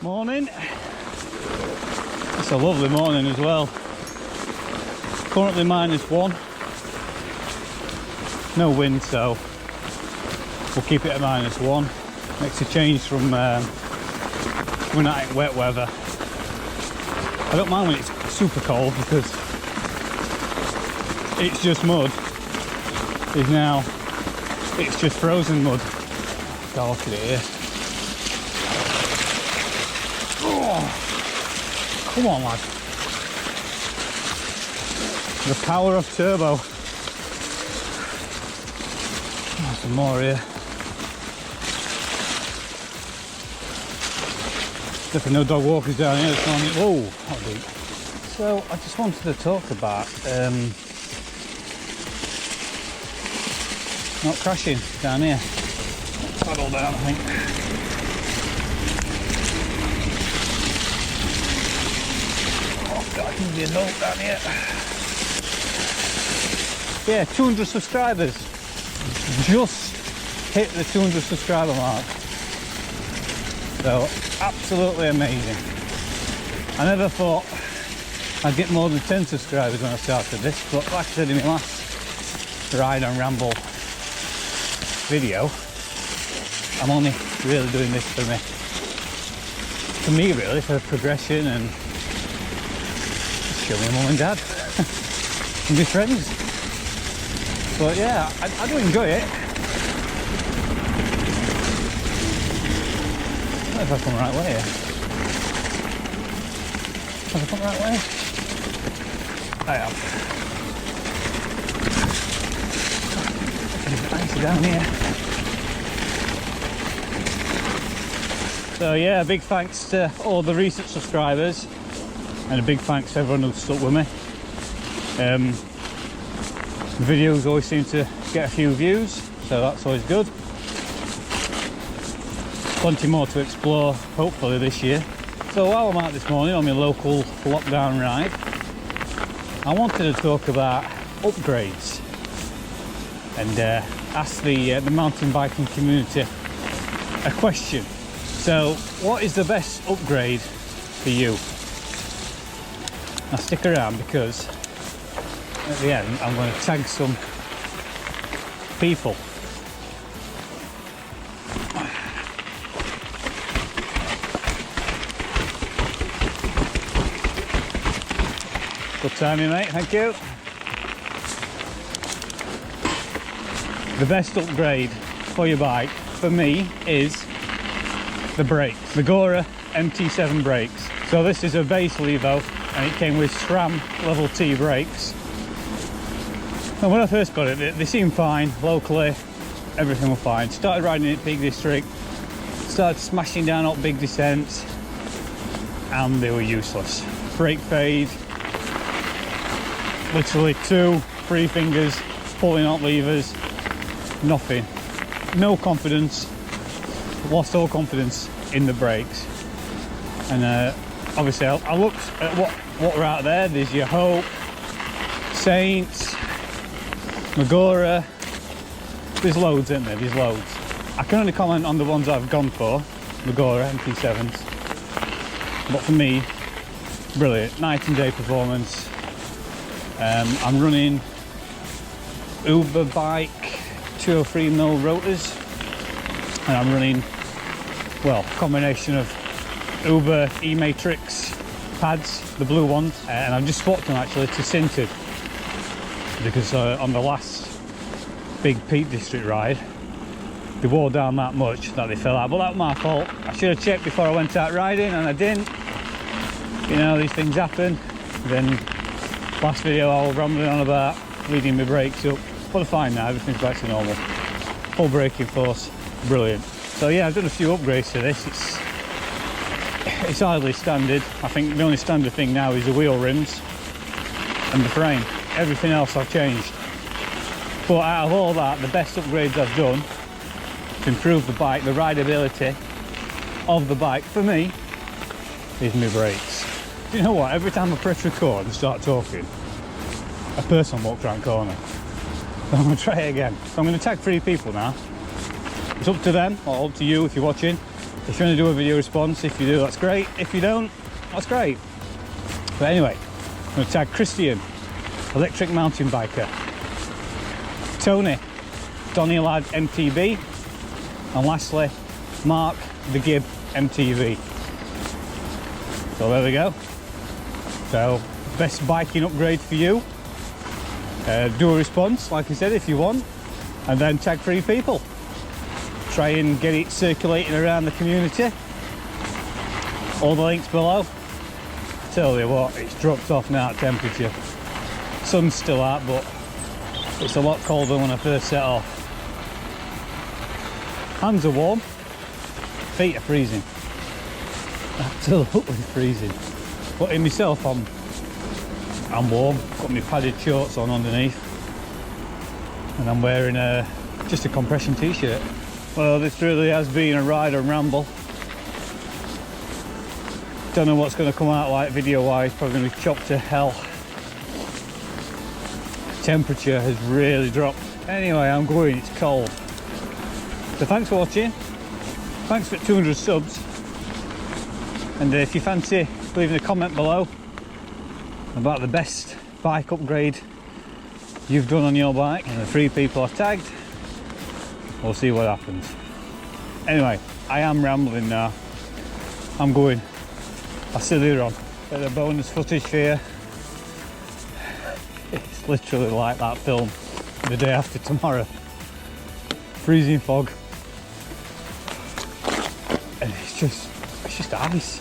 Morning. It's a lovely morning as well. Currently -1. No wind, so we'll keep it at -1. Makes a change from when out in wet weather. I don't mind when it's super cold because it's just mud. It's just frozen mud. God, look at it here. Oh, come on, lad. The power of turbo. Oh, some more here. Definitely no dog walkers down here this morning. Whoa, not deep. So I just wanted to talk about not crashing down here. Paddle down, I think. Oh God, I can be a note down here. Yeah, 200 subscribers. Just hit the 200 subscriber mark. So absolutely amazing. I never thought I'd get more than 10 subscribers when I started this, but like I said in my last ride on Ramble video, I'm only really doing this for me really, for progression and show my mum and dad and my friends. But yeah, I do enjoy it. I don't know if I've come the right way here. Have I come the right way? I am. It's icy down here. So yeah, a big thanks to all the recent subscribers and a big thanks to everyone who's stuck with me. The videos always seem to get a few views, so that's always good. Plenty more to explore hopefully this year. So while I'm out this morning on my local lockdown ride, I wanted to talk about upgrades and ask the mountain biking community a question. So what is the best upgrade for you? Now stick around because at the end I'm going to tag some people. Good timing, mate, thank you. The best upgrade for your bike for me is the brakes, the Gora MT7 brakes. So this is a base Levo and it came with SRAM level T brakes. And when I first got it, they seemed fine locally, everything was fine. Started riding it Peak District, started smashing down up big descents, and they were useless. Brake fade, literally 2-3 fingers pulling out levers, nothing. No confidence, lost all confidence in the brakes. And obviously I looked at what were out there. There's your Hope, Saints, Magora, there's loads, isn't there? There's loads. I can only comment on the ones I've gone for, Magora MT7s. But for me, brilliant, night and day performance. I'm running Uber bike 203mm rotors, and I'm running, well, combination of Uber E-Matrix pads, the blue ones, and I've just swapped them actually to sintered because on the last big Peak District ride they wore down that much that they fell out, but that was my fault. I should have checked before I went out riding and I didn't. You know, these things happen. Then last video I was rambling on about leading my brakes up, but I'm fine now, everything's back to normal. Full braking force, brilliant. So yeah, I've done a few upgrades to this. It's hardly standard. I think the only standard thing now is the wheel rims and the frame. Everything else I've changed. But out of all that, the best upgrades I've done to improve the bike, the rideability of the bike for me, is my brakes. Do you know what? Every time I press record and start talking, a person walks around the corner. So I'm going to try it again. So I'm going to tag 3 people now. It's up to them, or up to you if you're watching, If you want to do a video response, if you do, that's great. If you don't, that's great. But anyway, I'm going to tag Christian, electric mountain biker, Tony, Donny Lad MTB, and lastly, Mark the Gib MTV. So there we go. So best biking upgrade for you. Do a response, like I said, if you want, and then tag 3 people. Try and get it circulating around the community. All the links below. Tell you what, it's dropped off now at temperature. Sun's still out, but it's a lot colder than when I first set off. Hands are warm, feet are freezing. Absolutely freezing. But in myself, I'm warm. Got my padded shorts on underneath, and I'm wearing just a compression t-shirt. Well, this really has been a ride on Ramble. Don't know what's going to come out like video-wise. Probably going to be chopped to hell. Temperature has really dropped. Anyway, I'm going. It's cold. So thanks for watching. Thanks for 200 subs. And if you fancy leaving a comment below about the best bike upgrade you've done on your bike and the 3 people I've tagged, we'll see what happens. Anyway, I am rambling now. I'm going. I'll see you later on. Bit of bonus footage for you. It's literally like that film, The Day After Tomorrow. Freezing fog. And it's just ice.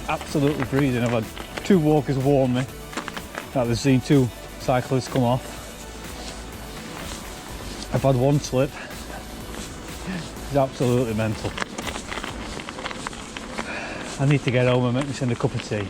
Absolutely freezing. I've had 2 walkers warn me that they've seen 2 cyclists come off. I've had 1 slip. It's absolutely mental. I need to get home and make myself a cup of tea.